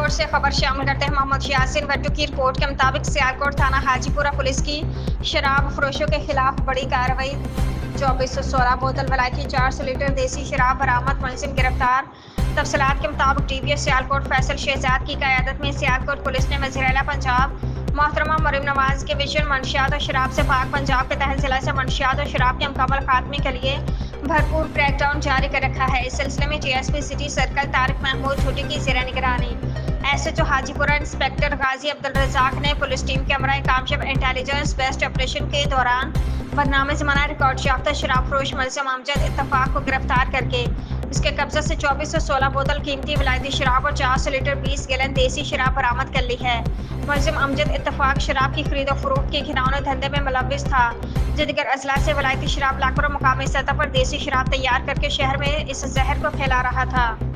सियालकोट से खबर शामिल करते हैं मोहम्मद यासिन वट्टू की रिपोर्ट के मुताबिक सियालकोट थाना हाजीपुरा पुलिस की शराब फरोशों के खिलाफ बड़ी कार्रवाई। 2416 बोतल वलायती 400 लीटर देसी शराब बरामद, मुलजिम गिरफ्तार। तफसीलात के मुताबिक डीपीएस सियालकोट फैसल शहजाद की क़यादत में सियालकोट पुलिस ने वज़ीर-ए-आला पंजाब मोहतरमा मरीम नवाज के विजन मंशियात और शराब से पाक पंजाब के तहत जिला से मंशियात और शराब के मुकम्मल खात्मे के लिए भरपूर क्रैकडाउन जारी कर रखा है। इस सिलसिले में TSP city circle Tariq Mahmood छुट्टी की ज़ेर निगरानी एसएचओ हाजीपुरा इंस्पेक्टर गाजी अब्दुल रज़ाक ने पुलिस टीम के हमरा कामयाब इंटेलिजेंस बेस्ड ऑपरेशन के दौरान बदनामी ज़माना रिकॉर्ड याफ्ता शराब फरोश मुलजिम अमजद इत्तफाक को गिरफ्तार करके इसके कब्जा से 2416 बोतल कीमती विलायती शराब और 400 लीटर 20 गैलन देसी शराब बरामद कर ली है। मुलजिम अमजद इत्तफाक शराब की खरीद और फरोख्त के घिनौने धंधे में मुलव्विस था, जो दीगर अजला से विलायती शराब लाकर मुकामी सतह पर देसी शराब तैयार करके शहर में इस जहर को फैला रहा था।